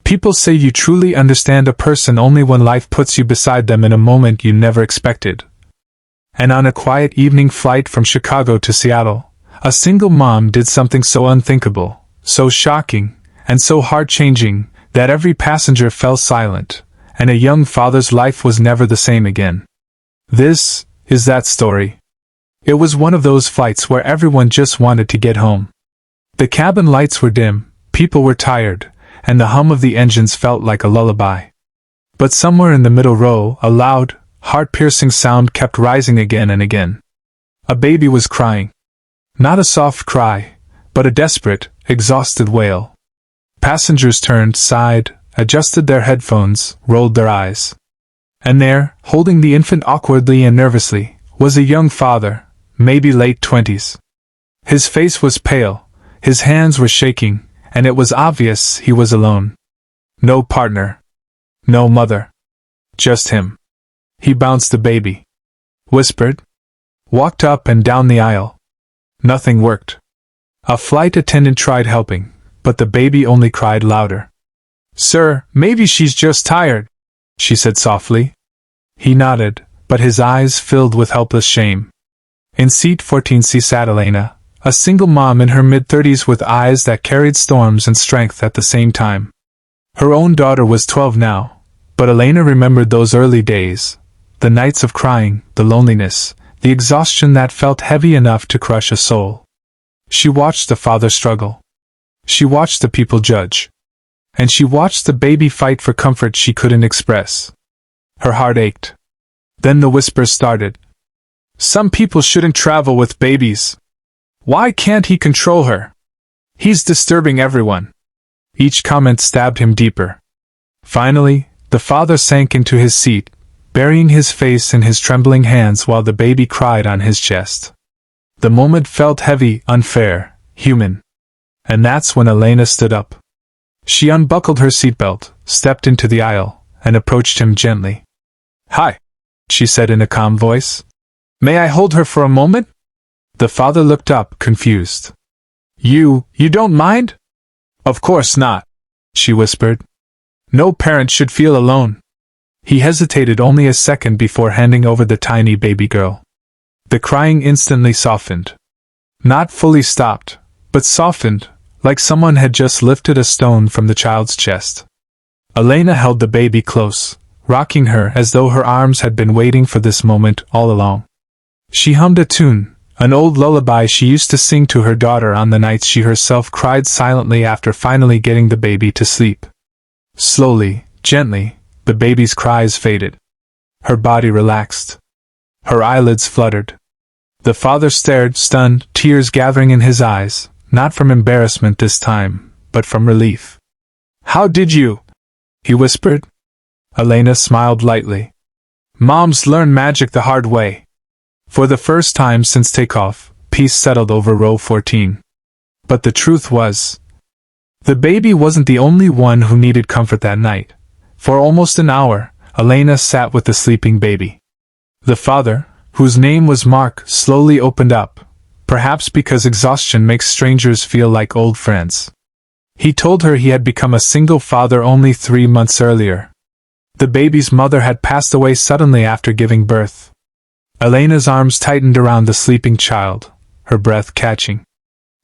People say you truly understand a person only when life puts you beside them in a moment you never expected. And on a quiet evening flight from Chicago to Seattle, a single mom did something so unthinkable, so shocking, and so heart-changing, that every passenger fell silent, and a young father's life was never the same again. This is that story. It was one of those flights where everyone just wanted to get home. The cabin lights were dim, people were tired, and the hum of the engines felt like a lullaby. But somewhere in the middle row, a loud, heart-piercing sound kept rising again and again. A baby was crying. Not a soft cry, but a desperate, exhausted wail. Passengers turned, sighed, adjusted their headphones, rolled their eyes. And there, holding the infant awkwardly and nervously, was a young father, maybe late 20s. His face was pale, his hands were shaking, and it was obvious he was alone. No partner. No mother. Just him. He bounced the baby. Whispered. Walked up and down the aisle. Nothing worked. A flight attendant tried helping, but the baby only cried louder. "Sir, maybe she's just tired," she said softly. He nodded, but his eyes filled with helpless shame. In seat 14C sat Elena, a single mom in her mid-30s with eyes that carried storms and strength at the same time. Her own daughter was 12 now, but Elena remembered those early days, the nights of crying, the loneliness, the exhaustion that felt heavy enough to crush a soul. She watched the father struggle. She watched the people judge. And she watched the baby fight for comfort she couldn't express. Her heart ached. Then the whispers started. "Some people shouldn't travel with babies. Why can't he control her? He's disturbing everyone." Each comment stabbed him deeper. Finally, the father sank into his seat, burying his face in his trembling hands while the baby cried on his chest. The moment felt heavy, unfair, human. And that's when Elena stood up. She unbuckled her seatbelt, stepped into the aisle, and approached him gently. "Hi," she said in a calm voice. "May I hold her for a moment?" The father looked up, confused. You don't mind?" "Of course not," she whispered. "No parent should feel alone." He hesitated only a second before handing over the tiny baby girl. The crying instantly softened. Not fully stopped, but softened, like someone had just lifted a stone from the child's chest. Elena held the baby close, rocking her as though her arms had been waiting for this moment all along. She hummed a tune, an old lullaby she used to sing to her daughter on the nights she herself cried silently after finally getting the baby to sleep. Slowly, gently, the baby's cries faded. Her body relaxed. Her eyelids fluttered. The father stared, stunned, tears gathering in his eyes, not from embarrassment this time, but from relief. "How did you?" he whispered. Elena smiled lightly. "Moms learn magic the hard way." For the first time since takeoff, peace settled over row 14. But the truth was, the baby wasn't the only one who needed comfort that night. For almost an hour, Elena sat with the sleeping baby. The father, whose name was Mark, slowly opened up, perhaps because exhaustion makes strangers feel like old friends. He told her he had become a single father only 3 months earlier. The baby's mother had passed away suddenly after giving birth. Elena's arms tightened around the sleeping child, her breath catching.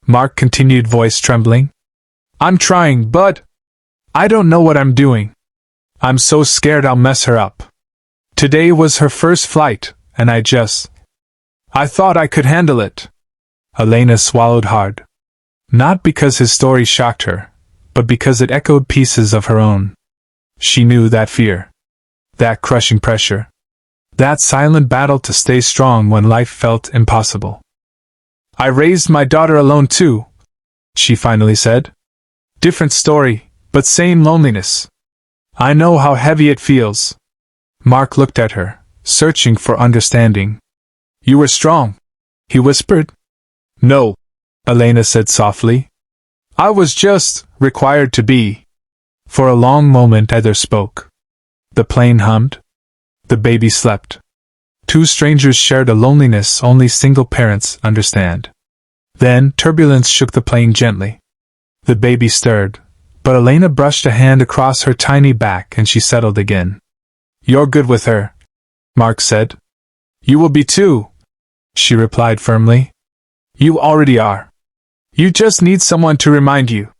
Mark continued, voice trembling. "I'm trying, but I don't know what I'm doing. I'm so scared I'll mess her up. Today was her first flight, and I thought I could handle it." Elena swallowed hard. Not because his story shocked her, but because it echoed pieces of her own. She knew that fear. That crushing pressure. That silent battle to stay strong when life felt impossible. "I raised my daughter alone too," she finally said. "Different story, but same loneliness. I know how heavy it feels." Mark looked at her, searching for understanding. "You were strong," he whispered. "No," Elena said softly. "I was just required to be." For a long moment neither spoke. The plane hummed. The baby slept. Two strangers shared a loneliness only single parents understand. Then turbulence shook the plane gently. The baby stirred, But Elena brushed a hand across her tiny back and she settled again. "You're good with her," Mark said. "You will be too," she replied firmly. "You already are. You just need someone to remind you."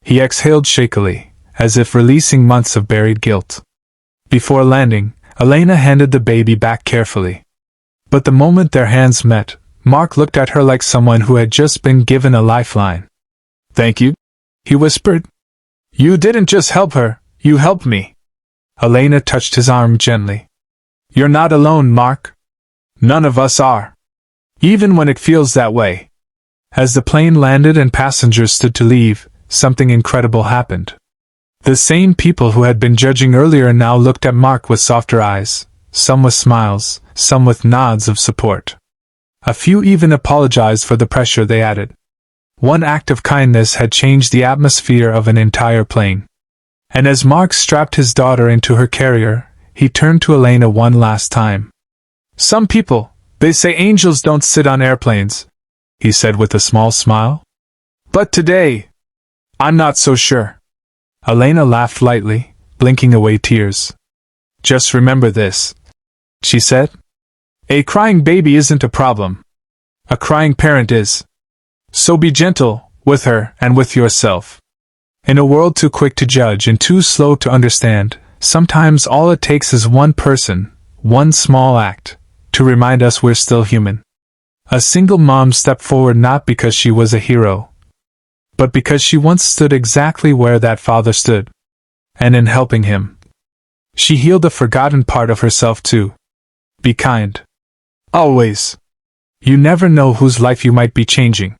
He exhaled shakily, as if releasing months of buried guilt. Before landing, Elena handed the baby back carefully. But the moment their hands met, Mark looked at her like someone who had just been given a lifeline. "Thank you," he whispered. "You didn't just help her, you helped me." Elena touched his arm gently. "You're not alone, Mark. None of us are. Even when it feels that way." As the plane landed and passengers stood to leave, something incredible happened. The same people who had been judging earlier now looked at Mark with softer eyes, some with smiles, some with nods of support. A few even apologized for the pressure they added. One act of kindness had changed the atmosphere of an entire plane. And as Mark strapped his daughter into her carrier, he turned to Elena one last time. "Some people, they say angels don't sit on airplanes," he said with a small smile. "But today, I'm not so sure." Elena laughed lightly, blinking away tears. "Just remember this," she said. "A crying baby isn't a problem. A crying parent is. So be gentle with her and with yourself." In a world too quick to judge and too slow to understand, sometimes all it takes is one person, one small act, to remind us we're still human. A single mom stepped forward not because she was a hero, but because she once stood exactly where that father stood. And in helping him, she healed a forgotten part of herself too. Be kind. Always. You never know whose life you might be changing.